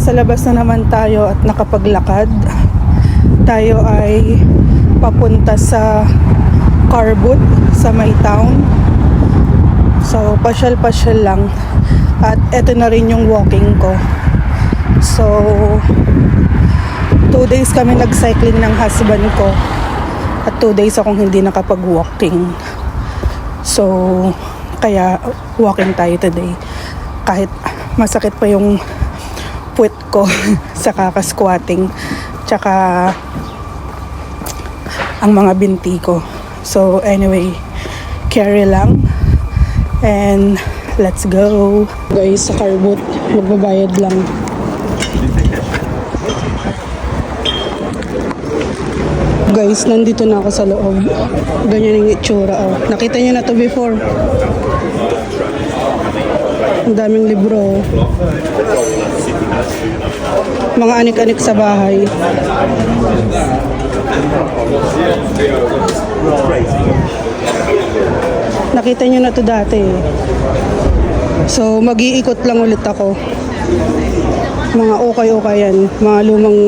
nasa labas na naman tayo at nakapaglakad. Tayo ay papunta sa car booth sa Maytown. So, pasyal-pasyal lang. At eto na rin yung walking ko. So, 2 days kami nag-cycling ng husband ko. At 2 days akong hindi nakapag-walking. So, kaya walking tayo today. Kahit masakit pa yung puwet ko sa kaka-squatting. Tsaka ang mga binti ko. So, anyway, carry lang. And let's go. Guys, sa car booth, magbabayad lang. Guys, nandito na ako sa loob. Ganyan yung itsura. Oh. Nakita niyo na to before. Ang daming libro. Mga anik-anik sa bahay. Nakita niyo na to dati. So, mag-iikot lang ulit ako. Mga ukay-ukay yan. Mga lumang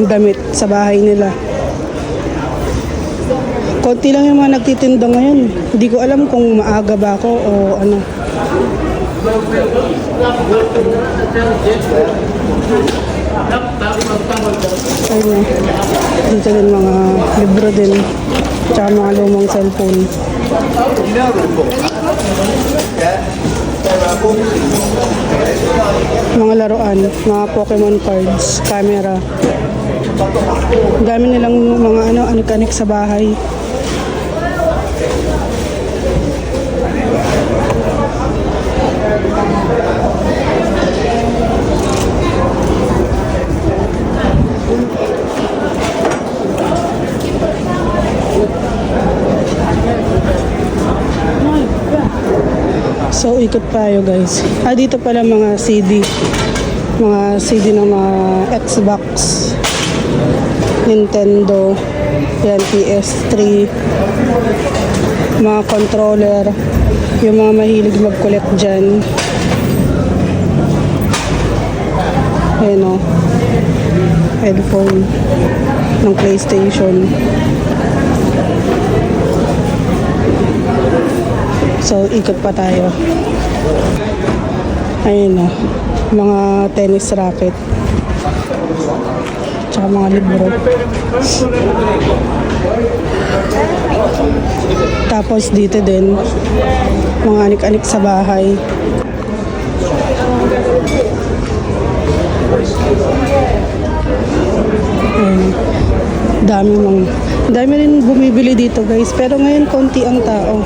damit sa bahay nila. Konti lang yung mga nagtitinda ngayon. Hindi ko alam kung maaga ba ako o ano. Ayun. Dito din mga libro din. Tsaka mga lumang cellphone. Mga laruan, mga Pokemon cards, camera. Dami nilang mga anik-anik sa bahay. So, ikot tayo guys. Dito pala mga CD. Mga CD ng mga Xbox, Nintendo, yan, PS3, mga controller, yung mga mahilig mag-collect dyan. Ayan o. Headphone ng PlayStation. So, ikot pa tayo. Ayun o. Mga tennis racket. Tsaka mga libro. Tapos dito din, mga anik-anik sa bahay. Ayun. Dami rin bumibili dito guys. Pero ngayon konti ang tao.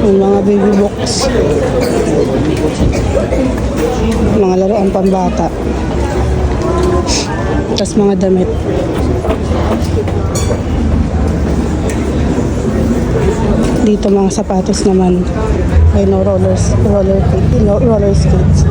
Yung mga baby box, mga laruan pambata, tapos mga damit. Dito mga sapatos naman. Ay no, roller skates.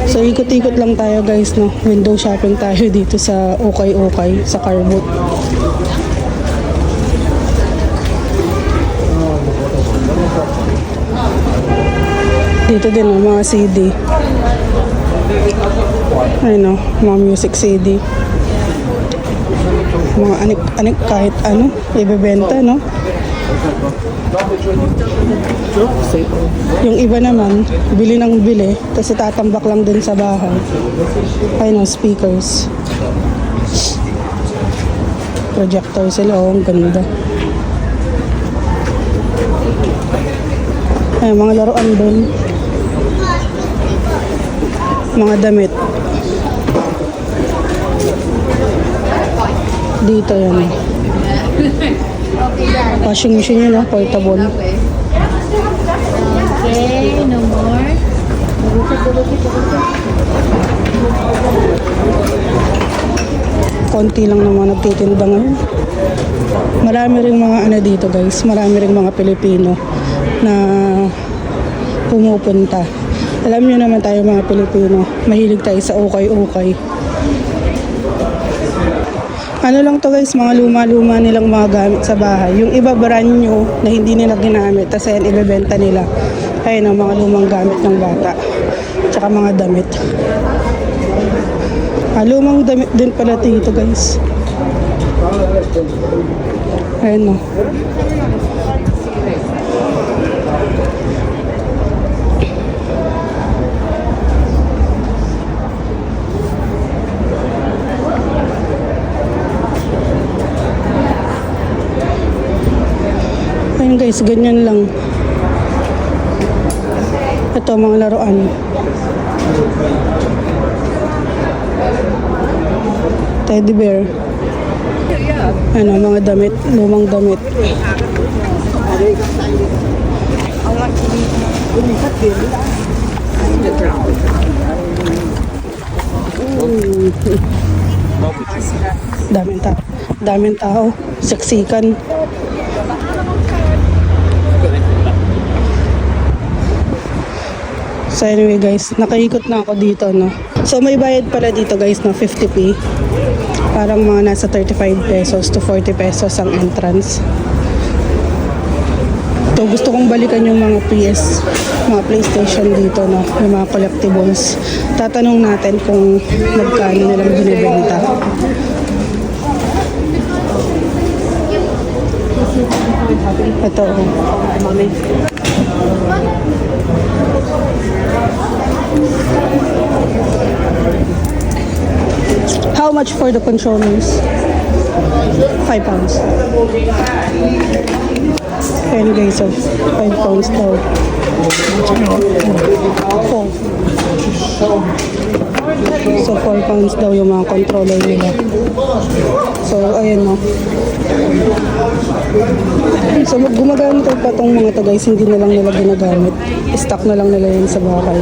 So, ikot-ikot lang tayo guys, no? Window shopping tayo dito sa ukay-ukay, sa car booth. Dito din, no? Mga CD. Ay, no? Mga music CD. Mga anik-anik kahit ano, ibebenta, no? Yung iba naman, bili ng bili, tapos itatambak lang din sa bahay. Ay no, speakers. Projector sila, oh, ang ganda. Ay, mga laruan doon. Mga damit. Dito yan. Washing machine yun, no? Portable. Okay, no more. Konti lang ng mga nagtitinda ngayon. Marami ring mga ano dito guys. Marami ring mga Pilipino na pumupunta. Alam nyo naman tayo mga Pilipino, mahilig tayo sa ukay-ukay. Ano lang to guys, mga luma-luma nilang mga gamit sa bahay. Yung iba brand new na hindi nila ginamit, tapos ayan, ibebenta nila. Ayun ang mga lumang gamit ng bata. Tsaka mga damit. Lumang damit din pala dito guys. Ayun o. Ayun guys, ganyan lang. Ito mga laruan. Teddy bear. Ano, mga damit, lumang damit. Daming tao, siksikan. So anyway guys, nakaikot na ako dito, no. So may bayad pala dito guys na 50p. Parang mga nasa 35 pesos to 40 pesos ang entrance. So gusto kong balikan yung mga PS, mga PlayStation dito, no, yung mga collectibles. Tatanong natin kung magkano nilang binibenta. Ito, mami. How much for the controllers? £5. And guys, so £5 daw. 4. So £4 daw yung mga controller nila. So ayun mo. So gumagamit pa tong mga to guys, hindi na lang nila ginagamit. Stock na lang nila yun sa bahay.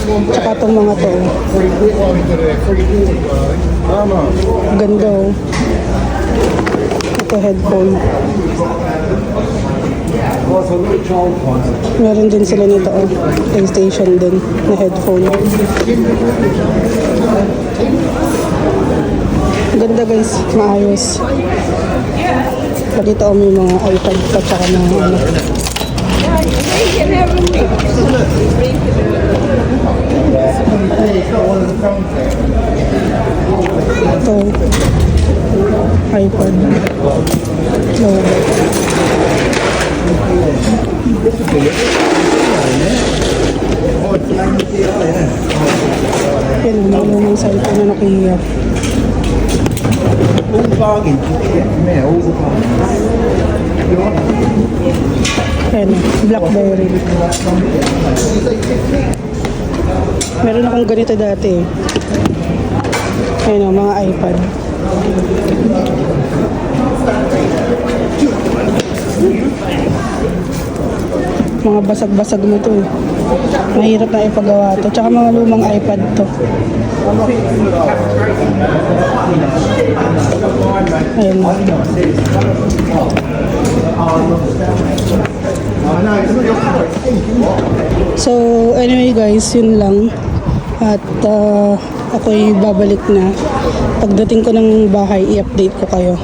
Tsaka tong mga to. Ganda oh. Ito headphone. Meron din sila nito oh. PlayStation din na headphone. Ganda guys, maayos. Dito oh, may mga iPad pa tsaka mga ano. Ito iPad logo. Yan ang mga lumang cellphone na nakihiyak. Ayan, BlackBerry. Meron akong ganito dati. Ayan o, mga iPad. Mga basag-basag mo to eh. Mahirap na ipagawa to. Tsaka mga lumang iPad to. Ayan o. So anyway guys, yun lang. At ako'y babalik na. Pagdating ko ng bahay, i-update ko kayo.